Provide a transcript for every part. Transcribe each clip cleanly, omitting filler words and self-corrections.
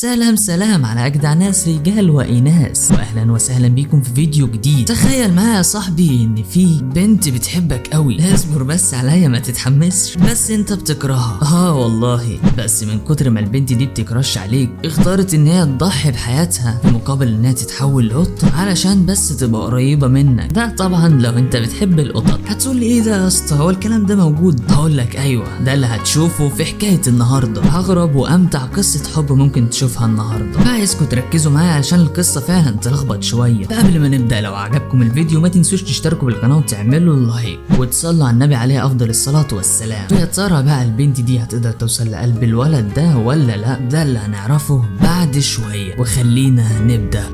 سلام على أجدع ناس رجال وإناث، وأهلا وسهلا بيكم في فيديو جديد. تخيل معايا يا صاحبي إن في بنت بتحبك قوي، اصبر بس عليا ما تتحمسش، بس أنت بتكرهها. والله بس من كتر ما البنت دي بتكرش عليك اختارت إن هي تضحي بحياتها في مقابل إنها تتحول لقطة علشان بس تبقى قريبة منك. ده طبعا لو أنت بتحب القطط. هتقول لي إيه ده يا اسطى، هو الكلام ده موجود؟ هقول لك أيوه، ده اللي هتشوفه في حكاية النهارده. أغرب وأمتع قصة حب ممكن تشوفها النهارده، فعايزكم تركزوا معايا علشان القصه فعلا تلخبط شويه. فقبل ما نبدا، لو عجبكم الفيديو ما تنسوش تشتركوا بالقناه وتعملوا لايك وتصلوا على النبي عليه افضل الصلاه والسلام. يا ترى بقى البنت دي هتقدر توصل لقلب الولد ده ولا لا؟ ده اللي هنعرفه بعد شويه، وخلينا نبدا.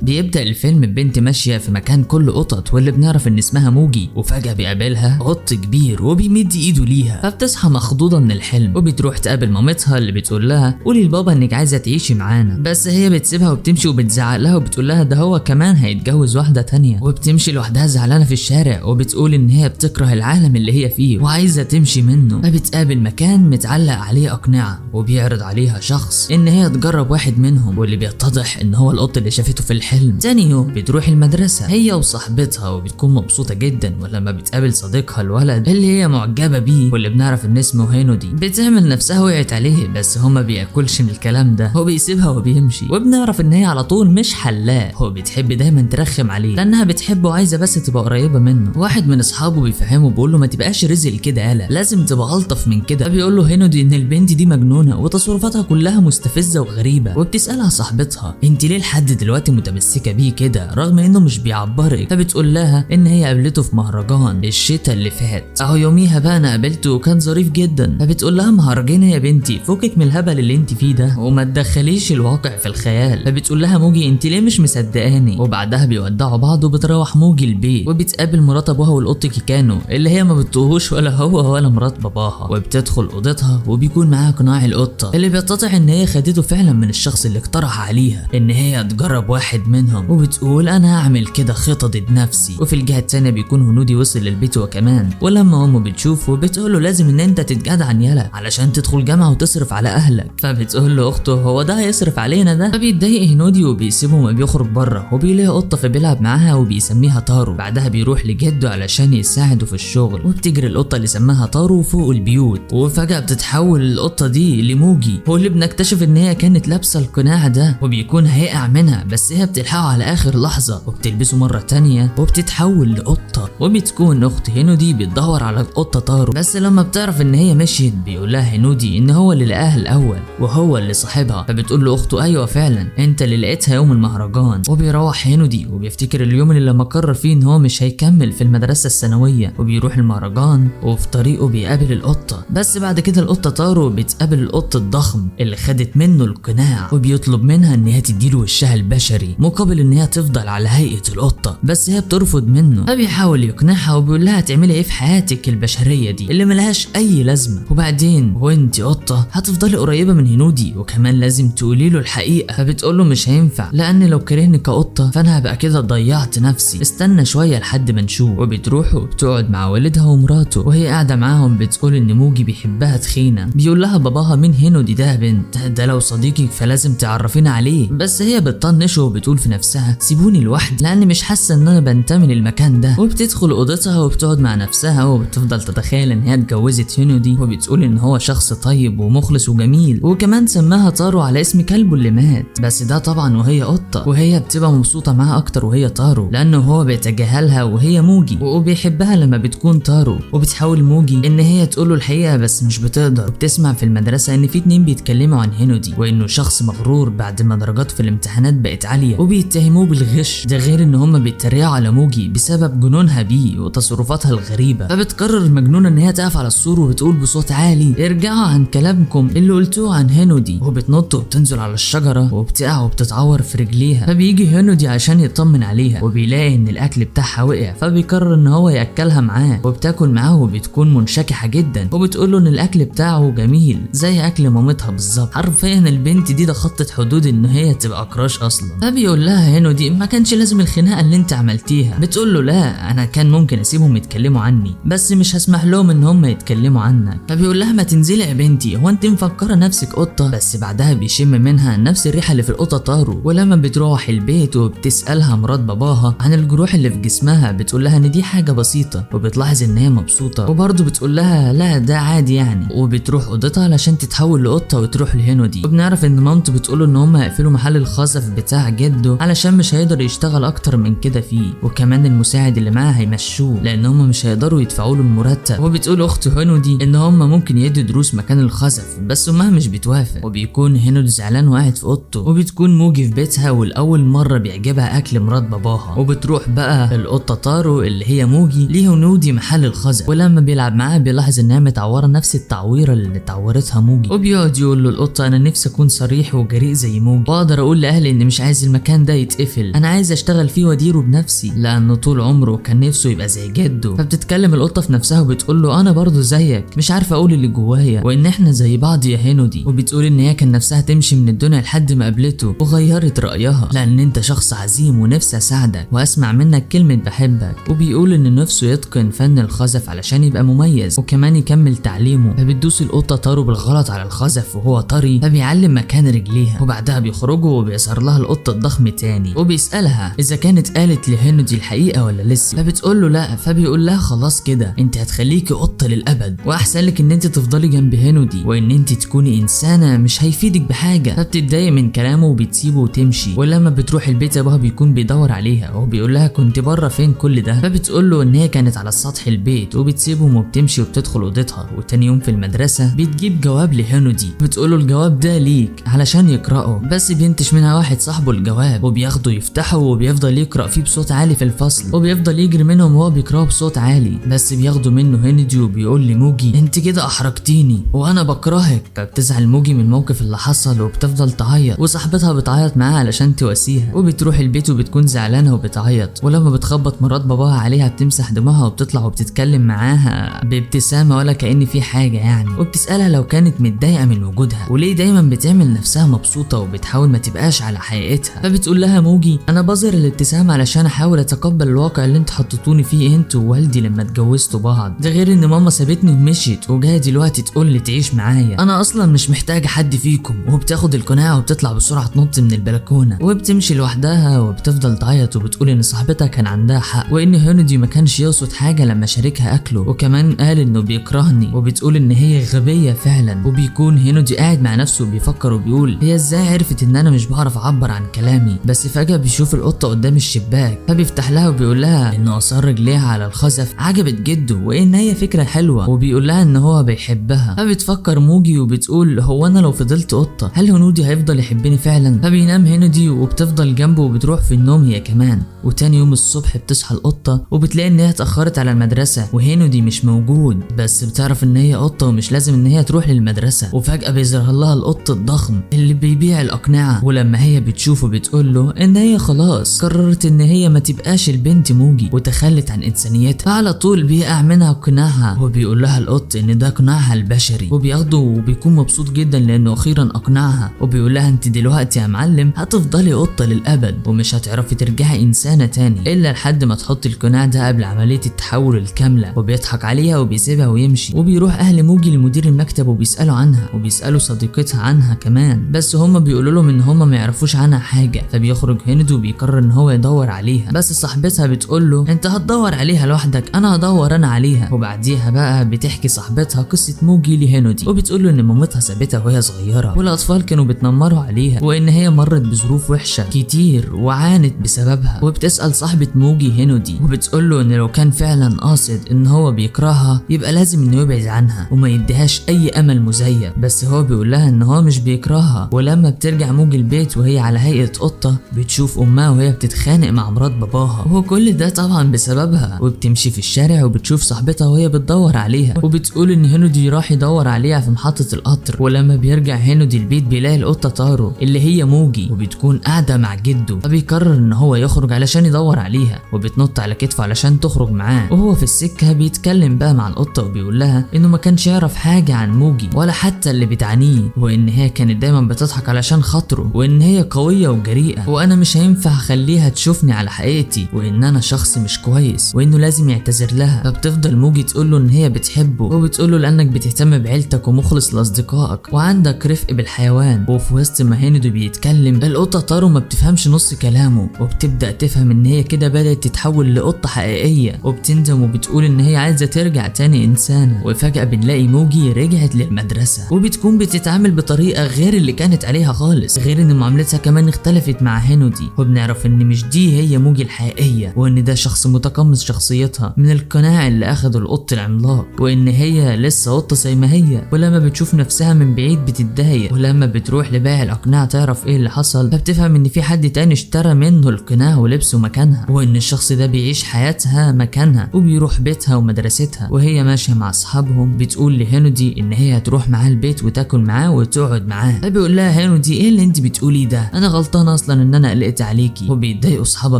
بيبدأ الفيلم ببنت ماشية في مكان كله قطط، واللي بنعرف ان اسمها موجي، وفجأة بيقابلها قط كبير وبيمد ايده ليها، فبتصحى مخضوضة من الحلم وبتروح تقابل مامتها اللي بتقول لها قولي لبابا انك عايزة تعيشي معانا، بس هي بتسيبها وبتمشي وبتزعق لها وبتقول لها ده هو كمان هيتجوز واحدة تانية، وبتمشي لوحدها زعلانة في الشارع وبتقول ان هي بتكره العالم اللي هي فيه وعايزة تمشي منه. فبتقابل مكان متعلق عليه أقنعة وبيعرض عليها شخص ان هي تجرب واحد منهم، واللي بيتضح ان هو القط اللي شافته في الحلم. تاني يوم بتروح المدرسة هي وصاحبتها وبتكون مبسوطة جدا، ولما بتقابل صديقها الولد اللي هي معجبة بيه واللي بنعرف ان اسمه هينودي، بتعمل نفسها وقعت عليه، بس هو ما بياكلش من الكلام ده، هو بيسيبها وبيمشي، وبنعرف ان هي على طول مش حلاق، هو بتحب دايما ترخم عليه لانها بتحبه وعايزة بس تبقى قريبة منه. واحد من اصحابه بيفهمه بيقول له ما تبقاش رزل كده، يالا لازم تبقى الطف من كده. فبيقول له هينودي ان البنت دي مجنونة وتصرفاتها كلها مستفزة وغريبة، وبتسألها صاحبتها انت ليه لحد دلوقتي متمسكة بيه كده رغم انه مش بيعبرك؟ فبتقول لها ان هي قابلته في مهرجان الشتاء اللي فات، اهو يوميها بقى انا قابلته وكان ظريف جدا. فبتقول لها مهرجان يا بنتي، فكك من الهبل اللي انت فيه ده وما تدخليش الواقع في الخيال. فبتقول لها موجي انت ليه مش مصدقاني؟ وبعدها بيودعوا بعض وبتروح موجي البيت، وبتقابل مرات ابوها والقط كيكانو اللي هي ما بتطوهوش ولا هو ولا مرات باباها، وبتدخل اوضتها وبيكون معاها قناع القطه اللي بيتضح ان هي خدته فعلا من الشخص اللي اقترح عليها ان هي تجرب واحد منهم، وبتقول انا هعمل كده خطة ضد نفسي. وفي الجهة التانية بيكون هنودي وصل للبيت وكمان، ولما امه بتشوفه بتقول له لازم ان انت تتجدعن يالا علشان تدخل جامعة وتصرف على اهلك. فبتقول له اخته هو ده هيصرف علينا ده؟ فبيتضايق هنودي وبيسيبه وما بيخرج بره، وبيلاقي قطة فبيلعب معاها وبيسميها تارو. بعدها بيروح لجده علشان يساعده في الشغل، وبتجري القطة اللي سماها تارو فوق البيوت، وفجأة بتتحول القطة دي لموجي، واللي بنكتشف ان هي كانت لابسة القناع ده وبيكون هيقع منها، بس هي بتلحقه على اخر لحظة وبتلبسه مرة تانية وبتتحول لقطة. وبتكون اخت هينودي بتدور على القطة تارو، بس لما بتعرف ان هي مشيت بيقول لها هينودي ان هو اللي لقاها الاول وهو اللي صاحبها. فبتقول له اخته ايوه فعلا انت اللي لقيتها يوم المهرجان. وبيروح هينودي وبيفتكر اليوم اللي لما قرر فيه ان هو مش هيكمل في المدرسة الثانوية، وبيروح المهرجان وفي طريقه بيقابل القطة، بس بعد كده القطة تارو بتقابل القط الضخم اللي خدت منه القناع، وبيطلب منها ان هي تديله وشها البشري مقابل ان هي تفضل على هيئة القطة، بس هي بترفض منه. فبيحاول يقنعها وبيقول لها تعملي ايه في حياتك البشرية دي اللي ملهاش اي لازمة، وبعدين وانت قطة هتفضلي قريبة من هنودي وكمان لازم تقولي له الحقيقة. فبتقول له مش هينفع لان لو كرهني كقطة فانا هبقى كده ضيعت نفسي، استنى شوية لحد ما نشوف. وبتروح وبتقعد مع والدها ومراته، وهي قاعدة معاهم بتقول ان موجي بيحبها تخينة. بيقول لها باباها مين هنودي ده يا بنت؟ ده لو صديقك فلازم تعرفينا عليه، بس هي بتطنشه وبتقول في نفسها سيبوني لوحدي لان مش حاسه ان انا بنتمي للمكان ده. وبتدخل اوضتها وبتقعد مع نفسها وبتفضل تتخيل ان هي اتجوزت هينودي، وبتقول ان هو شخص طيب ومخلص وجميل، وكمان سماها تارو على اسم كلبه اللي مات، بس ده طبعا وهي قطه، وهي بتبقى مبسوطه معاه اكتر وهي تارو لانه هو بيتجاهلها وهي موجي، وبيحبها لما بتكون تارو. وبتحاول موجي ان هي تقول له الحقيقه بس مش بتقدر، وبتسمع في المدرسه ان في اتنين بيتكلموا عن هينودي وانه شخص مغرور بعد ما درجاته في الامتحانات بقت عاليه، وبيتهموه بالغش، ده غير ان هم بيتريقوا على موجي بسبب جنونها بيه وتصرفاتها الغريبه. فبتقرر المجنونه ان هي تقف على السور وبتقول بصوت عالي ارجعوا عن كلامكم اللي قلتوه عن هينودي، وبتنط وبتنزل على الشجره وبتقع وبتتعور في رجليها. فبيجي هينودي عشان يطمن عليها وبيلاقي ان الاكل بتاعها وقع، فبيقرر ان هو ياكلها معاه وبتاكل معاه وبتكون منشكحه جدا، وبتقول له ان الاكل بتاعه جميل زي اكل مامتها بالظبط. حرفيا البنت دي ده خطت حدود ان هي تبقى كراش اصلا. فبيقول فبيقول لها هنودي ما كانش لازم الخناقه اللي انت عملتيها. بتقول له لا انا كان ممكن اسيبهم يتكلموا عني بس مش هسمح لهم ان هم يتكلموا عنك. فبيقول لها ما تنزلي يا بنتي، هو انت مفكره نفسك قطه؟ بس بعدها بيشم منها نفس الريحه اللي في القطه طارو. ولما بتروح البيت وبتسالها مرات باباها عن الجروح اللي في جسمها بتقول لها ان دي حاجه بسيطه، وبتلاحظ ان هي مبسوطه وبرضه بتقول لها لا ده عادي يعني. وبتروح اوضتها علشان تتحول لقطه وتروح لهنودي. وبنعرف ان مامته بتقوله ان هم هيقفلوا محل الخزف بتاع جده علشان مش هيقدر يشتغل اكتر من كده فيه، وكمان المساعد اللي معاه هيمشوه لان هم مش هيقدروا يدفعوا له المرتب. وبتقول اخت هنودي ان هم ممكن يدوا دروس مكان الخزف بس امها مش بتوافق. وبيكون هنودي زعلان وقاعد في اوضته، وبتكون موجي في بيتها والاول مره بيعجبها اكل مرات باباها. وبتروح بقى القطه طارو اللي هي موجي لهنودي محل الخزف، ولما بيلعب معاها بيلاحظ انها متعوره نفس التعويره اللي اتعورتها موجي. وبيقعد يقول له القطه انا نفسي اكون صريح وجريء زي موجي، واقدر اقول لاهلي ان مش عايز المكان ده يتقفل، انا عايز اشتغل فيه واديره بنفسي لانه طول عمره كان نفسه يبقى زي جده. فبتتكلم القطه في نفسها وبتقول له انا برضو زيك مش عارفه اقول اللي جوايا وان احنا زي بعض يا هنودي. وبتقول ان هي كان نفسها تمشي من الدنيا لحد ما قابلته وغيرت رايها لان انت شخص عظيم ونفسي اساعدك واسمع منك كلمه بحبك. وبيقول ان نفسه يتقن فن الخزف علشان يبقى مميز وكمان يكمل تعليمه. فبتدوس القطه طارو بالغلط على الخزف وهو طري فبيعلم مكان رجليها، وبعدها بيخرجوا وبيظهر لها القطه الضخم تاني وبيسالها اذا كانت قالت لهنودي الحقيقه ولا لسه. فبتقول له لا. فبيقول لها خلاص كده انت هتخليكي قطه للابد واحسن لك ان انت تفضلي جنب هنودي وان انت تكوني انسانه مش هيفيدك بحاجه. فبتتضايق من كلامه وبتسيبه وتمشي. ولما بتروح البيت ابوها بيكون بيدور عليها وبيقول لها كنت بره فين كل ده. فبتقول له ان هي كانت على سطح البيت وبتسيبهم وبتمشي وبتدخل اوضتها. وتاني يوم في المدرسه بتجيب جواب لهنودي، بتقول له الجواب ده ليك علشان يقراه، بس بينتش منها واحد صاحبه الجواب وبياخده يفتحه وبيفضل يقرا فيه بصوت عالي في الفصل وبيفضل يجري منهم وهو بيقراه بصوت عالي. بس بياخدوا منه هنودي وبيقول لموجي انت كده احرجتيني وانا بكرهك. فبتزعل موجي من الموقف اللي حصل وبتفضل تعيط، وصاحبتها بتعيط معاها علشان تواسيها. وبتروح البيت وبتكون زعلانه وبتعيط. ولما بتخبط مرات باباها عليها بتمسح دموعها وبتطلع وبتتكلم معاها بابتسامه ولا كأن في حاجه يعني. وبتسالها لو كانت متضايقه من وجودها وليه دايما بتعمل نفسها مبسوطه وبتحاول ما تبقاش على حقيقتها. فبتقول لها موجي انا بظهر الابتسامه علشان احاول اتقبل الواقع اللي انت حطيتوني فيه انت ووالدي لما اتجوزتوا بعض، ده غير ان ماما سابتني ومشيت وجايه دلوقتي تقول لي تعيش معايا، انا اصلا مش محتاجه حد فيكم. وبتاخد القناع وبتطلع بسرعه تنط من البلكونه وبتمشي لوحدها وبتفضل تعيط وبتقول ان صاحبتها كان عندها حق وان هنودي ما كانش يقصد حاجه لما شاركها اكله وكمان قال انه بيكرهني. وبتقول ان هي غبيه فعلا. وبيكون هنودي قاعد مع نفسه وبيفكر وبيقول هي ازاي عرفت ان انا مش بعرف اعبر عن كلامي. بس فجاه بيشوف القطه قدام الشباك فبيفتح لها وبيقول لها ان اثار رجليها على الخزف عجبت جده وان هي فكره حلوه وبيقول لها ان هو بيحبها. فبتفكر موجي وبتقول هو انا لو فضلت قطه هل هنودي هيفضل يحبني فعلا؟ فبينام هنودي وبتفضل جنبه وبتروح في النوم هي كمان. وتاني يوم الصبح بتصحى القطه وبتلاقي ان هي اتاخرت على المدرسه وهنودي مش موجود، بس بتعرف ان هي قطه ومش لازم ان هي تروح للمدرسه. وفجاه بيظهر لها القط الضخم اللي بيبيع الاقنعه، ولما هي بتشوفه بتقول له ان هي خلاص قررت ان هي ما تبقاش البنت موجي وتخلت عن انسانيتها. فعلى طول بيقع منها قناعها وبيقول لها القط ان ده قناعها البشري وبياخده وبيكون مبسوط جدا لانه اخيرا اقنعها. وبيقول لها انت دلوقتي يا معلم هتفضلي قطه للابد ومش هتعرفي ترجعي انسانه تاني الا لحد ما تحطي القناع ده قبل عمليه التحول الكامله. وبيضحك عليها وبيسيبها ويمشي. وبيروح اهل موجي لمدير المكتب وبيسالوا عنها وبيسالوا صديقتها عنها كمان، بس هم بيقولوا لهم ان هم ما يعرفوش عنها حاجه. فبيخرج هنودي وبيقرر ان هو يدور عليها، بس صاحبتها بتقول له انت هتدور عليها لوحدك انا هدور انا عليها. وبعديها بقى بتحكي صاحبتها قصه موجي لهنودي وبتقول له ان مامتها سابتها وهي صغيره والاطفال كانوا بيتنمروا عليها وان هي مرت بظروف وحشه كتير وعانت بسببها. وبتسال صاحبه موجي هنودي وبتقول له ان لو كان فعلا قاصد ان هو بيكرهها يبقى لازم انه يبعد عنها وما يديهاش اي امل مزيف، بس هو بيقول لها ان هو مش بيكرهها. ولما بترجع موجي البيت وهي على هيئه قطه بتشوف امها وهي بتتخانق مع مرات باباها وكل ده طبعا بسببها. وبتمشي في الشارع وبتشوف صاحبتها وهي بتدور عليها وبتقول ان هنودي راح يدور عليها في محطه القطر. ولما بيرجع هنودي البيت بيلاقي القطه طارو اللي هي موجي وبتكون قاعده مع جده. فبيقرر ان هو يخرج علشان يدور عليها وبتنط على كتفه علشان تخرج معاه. وهو في السكه بيتكلم بقى مع القطه وبيقول لها انه ما كانش يعرف حاجه عن موجي ولا حتى اللي بتعانيه وان هي كانت دايما بتضحك علشان خاطره وان هي قويه وجريئه طريقة، وانا مش هينفع اخليها تشوفني على حقيقتي وان انا شخص مش كويس وانه لازم يعتذر لها. فبتفضل موجي تقوله ان هي بتحبه وبتقوله لانك بتهتم بعيلتك ومخلص لاصدقائك وعندك رفق بالحيوان. وفي وسط ما هينودي بيتكلم القطة تارو ما بتفهمش نص كلامه وبتبدأ تفهم ان هي كده بدأت تتحول لقطة حقيقية وبتندم وبتقول ان هي عايزة ترجع تاني انسانة. وفجأة بنلاقي موجي رجعت للمدرسة وبتكون بتتعامل بطريقة غير اللي كانت عليها خالص، غير ان معاملتها كمان اختلفت مع هينودي. وبنعرف ان مش دي هي موجي الحقيقية وان ده شخص متقمص شخصيتها من القناع اللي اخده القط العملاق، وان هي لسه قطة زي ما هي. ولما بتشوف نفسها من بعيد بتتضايق، ولما بتروح لبائع الاقناع تعرف ايه اللي حصل فبتفهم ان في حد تاني اشترى منه القناع ولبسه مكانها، وان الشخص ده بيعيش حياتها مكانها وبيروح بيتها ومدرستها. وهي ماشية مع اصحابهم بتقول لهينودي ان هي هتروح معاه البيت وتاكل معاه وتقعد معاه. فبيقول لها هينودي ايه اللي انت بتقوليه ده، انا غلطانه اصلا ان انا قلقت عليكي. وبيتضايقوا اصحابها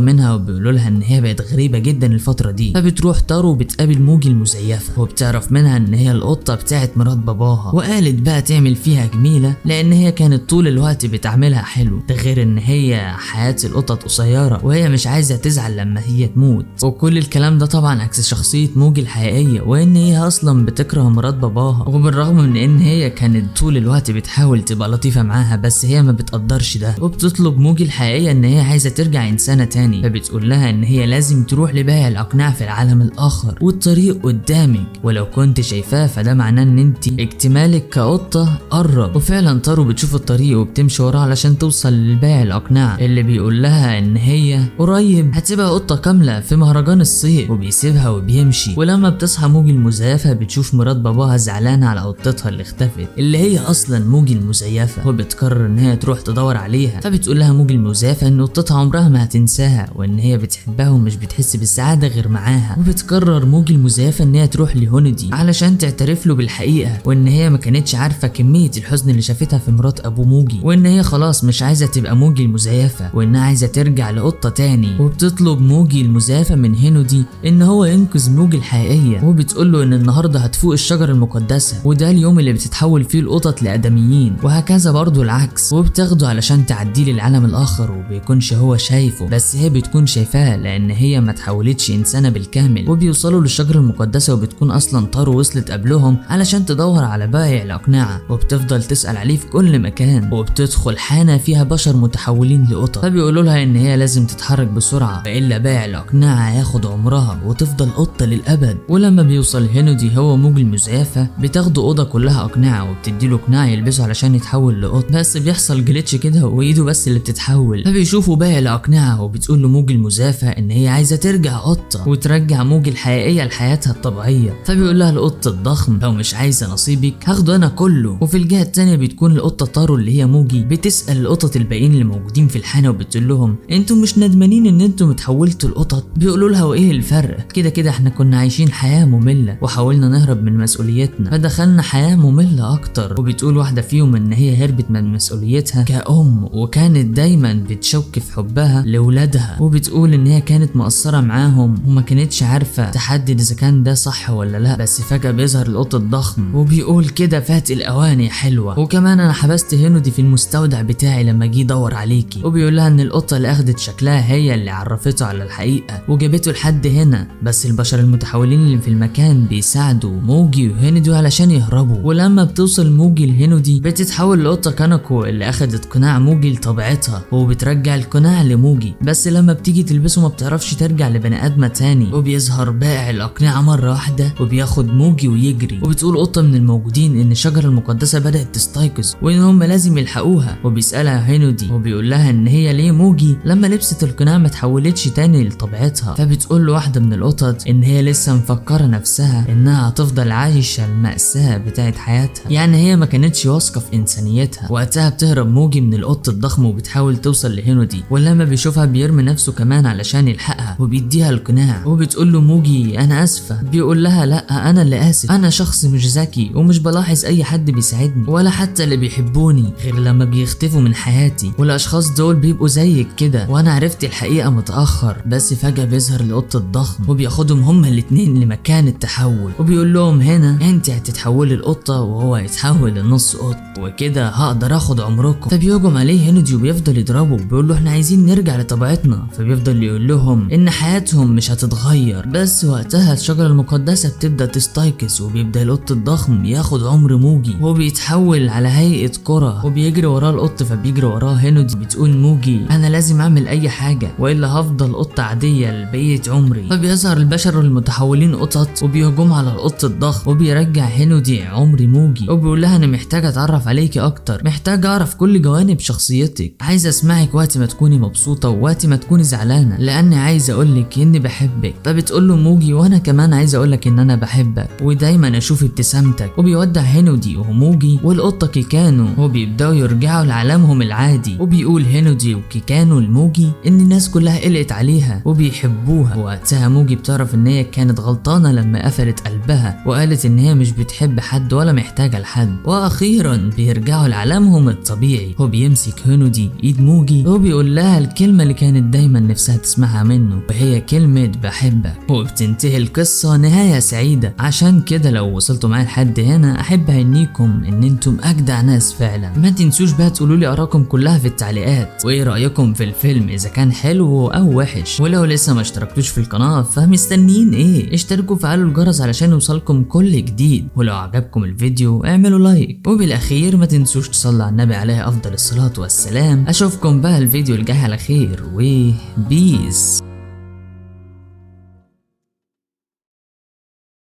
منها وبيقولوا لها ان هي بقت غريبه جدا الفتره دي. فبتروح تارو وبتقابل موجي المزيفه وبتعرف منها ان هي القطه بتاعت مرات باباها، وقالت بقى تعمل فيها جميله لان هي كانت طول الوقت بتعملها حلو، ده غير ان هي حياه القطط قصيره وهي مش عايزه تزعل لما هي تموت. وكل الكلام ده طبعا عكس شخصيه موجي الحقيقيه، وان هي اصلا بتكره مرات باباها، وبالرغم من ان هي كانت طول الوقت بتحاول تبقى لطيفه معاها بس هي ما بتقدرش ده. وبتطلب موجي الحقيقيه ان هي عايزه ترجع انسانه تاني، فبتقول لها ان هي لازم تروح لبائع الاقناع في العالم الاخر والطريق قدامك، ولو كنت شايفاه فده معناه ان انت اكتمالك كقطه قرب. وفعلا تارو بتشوف الطريق وبتمشي وراه علشان توصل لبائع الاقناع اللي بيقول لها ان هي قريب هتبقى قطه كامله في مهرجان الصيد، وبيسيبها وبيمشي. ولما بتصحى موجي المزيفه بتشوف مرات باباها زعلانه على قطتها اللي اختفت اللي هي اصلا موجي المزيفه، وبتقرر ان هي تروح تدور عليها. فبتقول لها موجي المزيفه ان قطتها عمرها ما هتنساها وان هي بتحبها ومش بتحس بالسعاده غير معاها. وبتقرر موجي المزيفه ان هي تروح لهينودي علشان تعترف له بالحقيقه، وان هي ما كانتش عارفه كميه الحزن اللي شافتها في مرات ابو موجي، وان هي خلاص مش عايزه تبقى موجي المزيفه وانها عايزه ترجع لقطه تاني. وبتطلب موجي المزيفه من هينودي ان هو ينقذ موجي الحقيقيه، وبتقول له ان النهارده هتفوق الشجره المقدسه وده اليوم اللي بتتحول فيه القطط لادميين، وهكذا برضو العكس. وبتاخده علشان تعديه للعالم الاخر وبيكونش هو شايفه بس هي بتكون شايفاه لان هي ما تحولتش انسانه بالكامل. وبيوصلوا للشجره المقدسه وبتكون اصلا تارو وصلت قبلهم علشان تدور على بائع الاقنعه، وبتفضل تسال عليه في كل مكان. وبتدخل حانه فيها بشر متحولين لقطط، فبيقولوا لها ان هي لازم تتحرك بسرعه والا بائع الاقنعه هياخد عمرها وتفضل قطه للابد. ولما بيوصل هينودي هو موجي المزيفه بتاخده اوضه كلها اقنعه وبتديله قناع يلبسه علشان يتحول لقط، بس بيحصل جليتش كده وايده بس اللي بتتحول. فبيشوفوا بائع الاقنعه وبتقول له موجي المزيفه ان هي عايزه ترجع قطه وترجع موجي الحقيقيه لحياتها الطبيعيه. فبيقول لها القط الضخم لو مش عايزه نصيبك هاخده انا كله. وفي الجهه الثانيه بتكون القطه تارو اللي هي موجي بتسال القطط الباقيين اللي موجودين في الحانه وبتقول لهم انتوا مش ندمانين ان انتوا اتحولتوا لقطط؟ بيقولوا لها وايه الفرق، كده كده احنا كنا عايشين حياه ممله وحاولنا نهرب من مسؤوليتنا فدخلنا حياه ممله اكتر. وبتقول واحده فيهم ان هي هربت من مسؤوليتها كأم وكانت دايما بتشك في حبها لاولادها، وبتقول ان هي كانت مقصره معاهم وما كانتش عارفه تحدد اذا كان ده صح ولا لا. بس فجاه بيظهر القط الضخم وبيقول كده فات الاوان يا حلوه، وكمان انا حبست هينودي في المستودع بتاعي لما جه يدور عليكي. وبيقول لها ان القطه اللي اخدت شكلها هي اللي عرفته على الحقيقه وجابته لحد هنا، بس البشر المتحولين اللي في المكان بيساعدوا موجي وهينودي علشان يهربوا. ولما بتوصل موجي لهينودي بتتحول لقطه كانكو اللي اخدت قناع موجي لطبيعتها وبترجع القناع لموجي، بس لما بتيجي تلبسه ما بتعرفش ترجع لبني ادمه تاني. وبيظهر بائع الاقنعه مره واحده وبياخد موجي ويجري. وبتقول قطه من الموجودين ان الشجره المقدسه بدات تستيقظ وان هم لازم يلحقوها، وبيسالها هينودي وبيقول لها ان هي ليه موجي لما لبست القناع ما تحولتش تاني لطبيعتها. فبتقول له واحده من القطط ان هي لسه مفكره نفسها انها هتفضل عايشه المأساة بتاعت حياتها، يعني هي ما كانتش واثقه في انسانيتها. وقتها بتهرب موجي من القط الضخم وبتحاول توصل لهينودي، ولما بيشوفها بيرمي نفسه كمان علشان يلحقها وبيديها القناع. وبتقول له موجي انا اسفه، بيقول لها لا انا اللي اسف، انا شخص مش ذكي ومش بلاحظ اي حد بيساعدني ولا حتى اللي بيحبوني غير لما بيختفوا من حياتي، والاشخاص دول بيبقوا زيك كده وانا عرفت الحقيقه متاخر. بس فجاه بيظهر القط الضخم وبياخدهم هما الاتنين لمكان التحول وبيقول لهم هنا انت هتتحولي القطه وهو هيتحول لنص قط وكده هقدر اخد عمركم. فبيهجم عليه هينودي وبيفضل بيفضل يضربه، بيقول له احنا عايزين نرجع لطبيعتنا، فبيفضل يقول لهم ان حياتهم مش هتتغير. بس وقتها الشجرة المقدسة بتبدأ تستيقظ، وبيبدأ القط الضخم ياخد عمر موجي وبيتحول على هيئة كرة وبيجري وراه القط، فبيجري وراه هينودي. بتقول موجي انا لازم اعمل اي حاجة والا هفضل قطة عادية لبقية عمري. فبيظهر البشر المتحولين قطط وبيهجموا على القط الضخم، وبيرجع هينودي عمر موجي وبيقول لها انا محتاج اتعرف عليكي اكتر، محتاج اعرف كل جوانب شخصيتك، عايز اسمعك وقت ما تكوني مبسوطة ووقت ما تكوني زعلانة، لاني عايز اقولك اني بحبك. فبتقول له موجي وانا كمان عايز اقولك ان انا بحبك ودايما اشوف ابتسامتك. وبيودع هينودي وموجي والقطة كيكانو وبيبداوا يرجعوا لعالمهم العادي. وبيقول هينودي وكيكانو لموجي ان الناس كلها قلقت عليها وبيحبوها. وقتها موجي بتعرف ان هي كانت غلطانة لما قفلت قلبها وقالت ان هي مش بتحب حد ولا محتاجة لحد. واخيرا بيرجعوا لعالمهم الطبيعي. وبيمسك هينودي ايد موجي وبيقول لها الكلمة اللي كانت دايما نفسها تسمعها منه، وهي كلمة بحبك. وبتنتهي القصة نهاية سعيدة. عشان كده لو وصلتوا معايا لحد هنا احب اهنيكم ان انتم اجدع ناس فعلا. ما تنسوش بقى تقولوا لي ارائكم كلها في التعليقات، وايه رايكم في الفيلم اذا كان حلو او وحش. ولو لسه ما اشتركتوش في القناة فمستنيين ايه؟ اشتركوا وفعلوا الجرس علشان يوصلكم كل جديد. ولو عجبكم الفيديو اعملوا لايك. وبالاخير ما تنسوش تصلوا على النبي عليه افضل الصلاة والسلام. اشوفكم بقى الفيديو الجاي على خير وبيس.